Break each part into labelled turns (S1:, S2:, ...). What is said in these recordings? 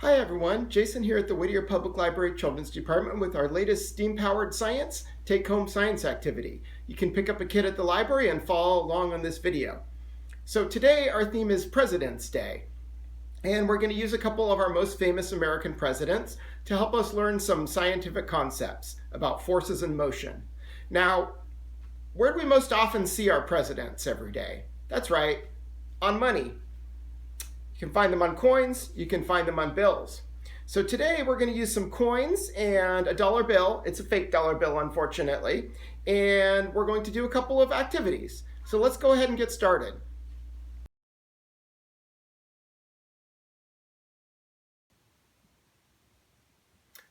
S1: Hi everyone, Jason here at the Whittier Public Library Children's Department with our latest STEAM-powered science take-home science activity. You can pick up a kit at the library and follow along on this video. So today our theme is President's Day, and we're going to use a couple of our most famous American presidents to help us learn some scientific concepts about forces in motion. Now, where do we most often see our presidents every day? That's right, on money. You can find them on coins, you can find them on bills. So today we're going to use some coins and a dollar bill. It's a fake dollar bill, unfortunately. And we're going to do a couple of activities. So let's go ahead and get started.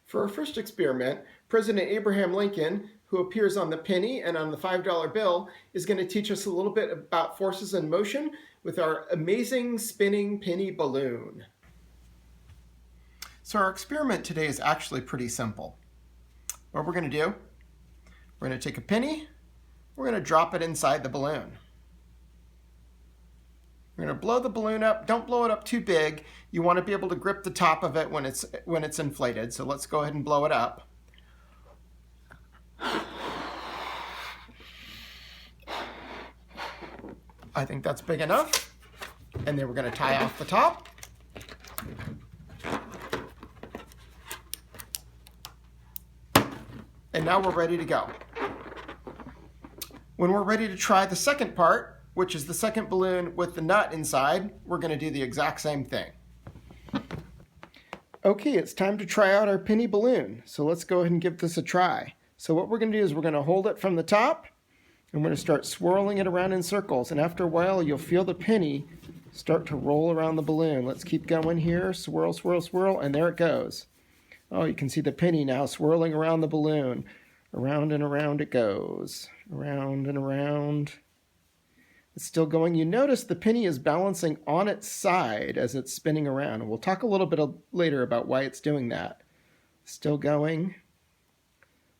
S1: For our first experiment, President Abraham Lincoln, who appears on the penny and on the $5 bill, is going to teach us a little bit about forces in motion with our amazing spinning penny balloon. So our experiment today is actually pretty simple. What we're going to do, we're going to take a penny, we're going to drop it inside the balloon. We're going to blow the balloon up. Don't blow it up too big. You want to be able to grip the top of it when it's inflated. So let's go ahead and blow it up. I think that's big enough. And then we're going to tie off the top. And now we're ready to go. When we're ready to try the second part, which is the second balloon with the nut inside, we're going to do the exact same thing. Okay, it's time to try out our penny balloon. So let's go ahead and give this a try. So what we're going to do is we're going to hold it from the top, and we're going to start swirling it around in circles. And after a while, you'll feel the penny start to roll around the balloon. Let's keep going here. Swirl, swirl, swirl, and there it goes. Oh, you can see the penny now swirling around the balloon. Around and around it goes. Around and around. It's still going. You notice the penny is balancing on its side as it's spinning around. And we'll talk a little bit later about why it's doing that. Still going.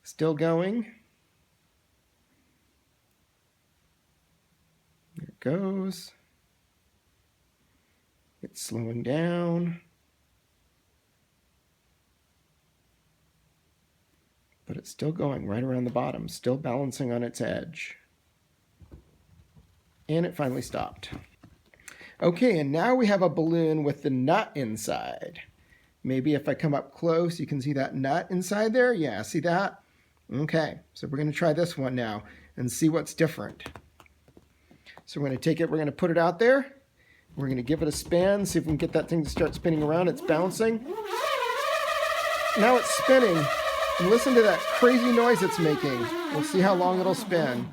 S1: Still going. There it goes. It's slowing down. But it's still going right around the bottom, still balancing on its edge. And it finally stopped. Okay, and now we have a balloon with the nut inside. Maybe if I come up close, you can see that nut inside there. Yeah, see that? Okay, so we're going to try this one now and see what's different. So we're going to take it, we're going to put it out there. We're going to give it a spin, see if we can get that thing to start spinning around. It's bouncing. Now it's spinning. And listen to that crazy noise it's making. We'll see how long it'll spin.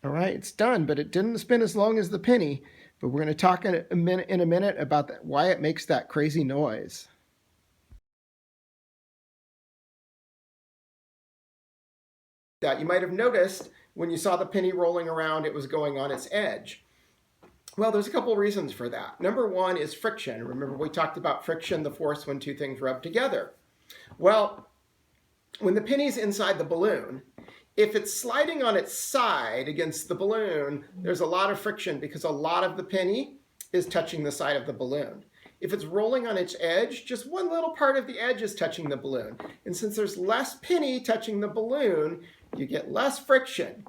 S1: All right, it's done, but it didn't spin as long as the penny. But we're going to talk in a minute about why it makes that crazy noise. That you might have noticed when you saw the penny rolling around, it was going on its edge. Well, there's a couple reasons for that. Number one is friction. Remember, we talked about friction, the force when two things rub together. Well, when the penny's inside the balloon, if it's sliding on its side against the balloon, there's a lot of friction because a lot of the penny is touching the side of the balloon. If it's rolling on its edge, just one little part of the edge is touching the balloon. And since there's less penny touching the balloon, you get less friction.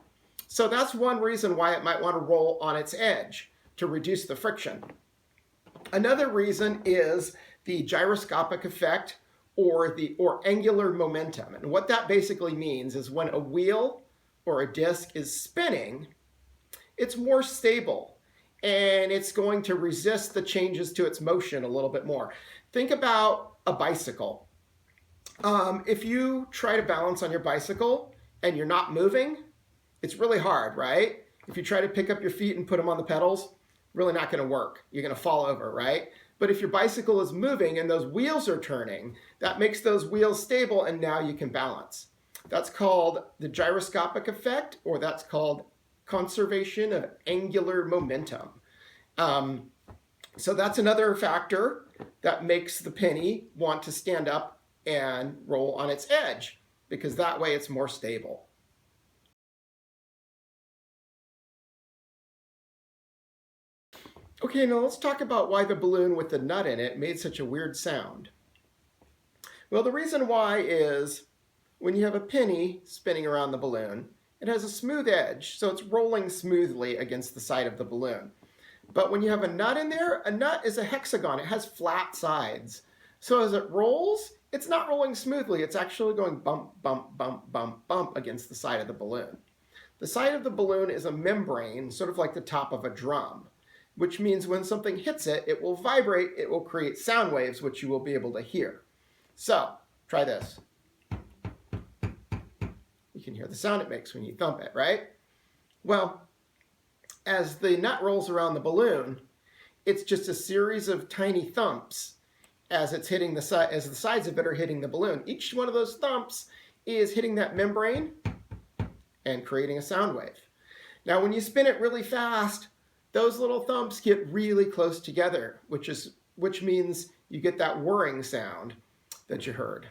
S1: So that's one reason why it might want to roll on its edge, to reduce the friction. Another reason is the gyroscopic effect or angular momentum. And what that basically means is when a wheel or a disc is spinning, it's more stable and it's going to resist the changes to its motion a little bit more. Think about a bicycle. If you try to balance on your bicycle and you're not moving, it's really hard, right? If you try to pick up your feet and put them on the pedals, really not going to work. You're going to fall over, right? But if your bicycle is moving and those wheels are turning, that makes those wheels stable and now you can balance. That's called the gyroscopic effect, or that's called conservation of angular momentum. So that's another factor that makes the penny want to stand up and roll on its edge, because that way it's more stable. Okay, now let's talk about why the balloon with the nut in it made such a weird sound. Well, the reason why is when you have a penny spinning around the balloon, it has a smooth edge, so it's rolling smoothly against the side of the balloon. But when you have a nut in there, a nut is a hexagon. It has flat sides. So as it rolls, it's not rolling smoothly. It's actually going bump, bump, bump, bump, bump against the side of the balloon. The side of the balloon is a membrane, sort of like the top of a drum, which means when something hits it, it will vibrate, it will create sound waves, which you will be able to hear. So, try this. You can hear the sound it makes when you thump it, right? Well, as the nut rolls around the balloon, it's just a series of tiny thumps as it's hitting the sides of it are hitting the balloon. Each one of those thumps is hitting that membrane and creating a sound wave. Now, when you spin it really fast, those little thumps get really close together, which means you get that whirring sound that you heard.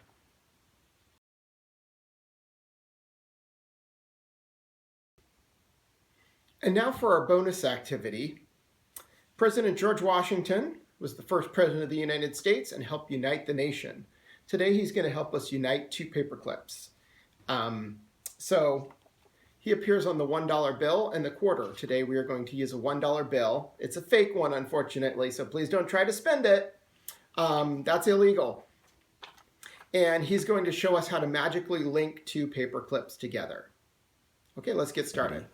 S1: And now for our bonus activity. President George Washington was the first president of the United States and helped unite the nation. Today he's going to help us unite two paper clips. So he appears on the $1 bill and the quarter. Today we are going to use a $1 bill. It's a fake one, unfortunately, so please don't try to spend it. That's illegal. And he's going to show us how to magically link two paper clips together. Okay, let's get started.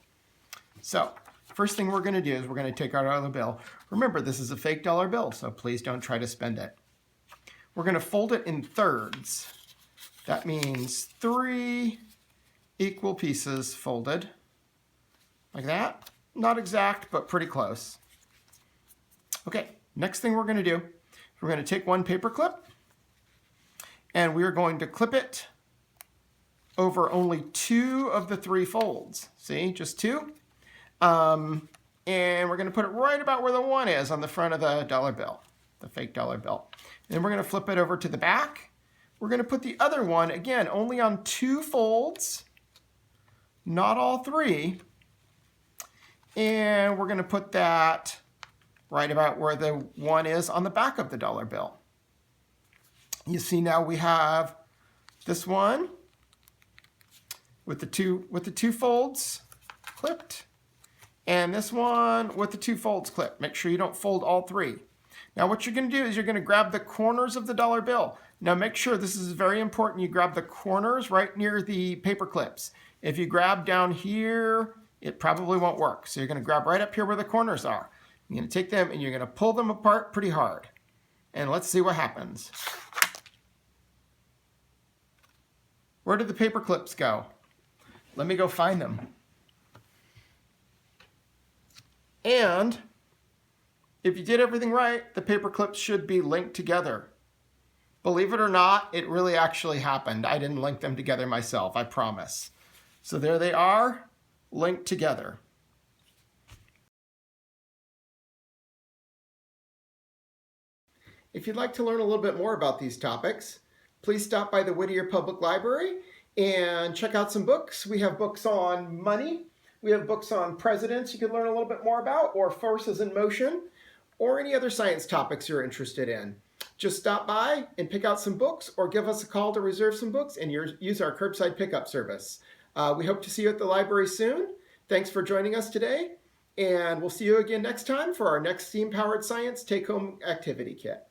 S1: So, first thing we're going to do is we're going to take our dollar bill. Remember, this is a fake dollar bill, so please don't try to spend it. We're going to fold it in thirds. That means 3 equal pieces folded, like that. Not exact, but pretty close. Okay, next thing we're going to do, we're going to take one paper clip, and we're going to clip it over only 2 of the 3 folds. See, just 2. And we're going to put it right about where the 1 is on the front of the dollar bill, the fake dollar bill. And then we're going to flip it over to the back. We're going to put the other one, again, only on 2 folds, not all 3. And we're going to put that right about where the 1 is on the back of the dollar bill. You see now we have this one with the two folds clipped, and this one with the 2 folds clipped. Make sure you don't fold all 3. Now what you're going to do is you're going to grab the corners of the dollar bill. Now make sure, this is very important, you grab the corners right near the paper clips. If you grab down here, it probably won't work. So you're going to grab right up here where the corners are. You're going to take them and you're going to pull them apart pretty hard. And let's see what happens. Where did the paper clips go? Let me go find them. And if you did everything right, the paper clips should be linked together. Believe it or not, it really actually happened. I didn't link them together myself, I promise. So there they are, linked together. If you'd like to learn a little bit more about these topics, please stop by the Whittier Public Library and check out some books. We have books on money. We have books on presidents you can learn a little bit more about, or forces in motion, or any other science topics you're interested in. Just stop by and pick out some books, or give us a call to reserve some books and use our curbside pickup service. We hope to see you at the library soon. Thanks for joining us today, and we'll see you again next time for our next steam-powered science take-home activity kit.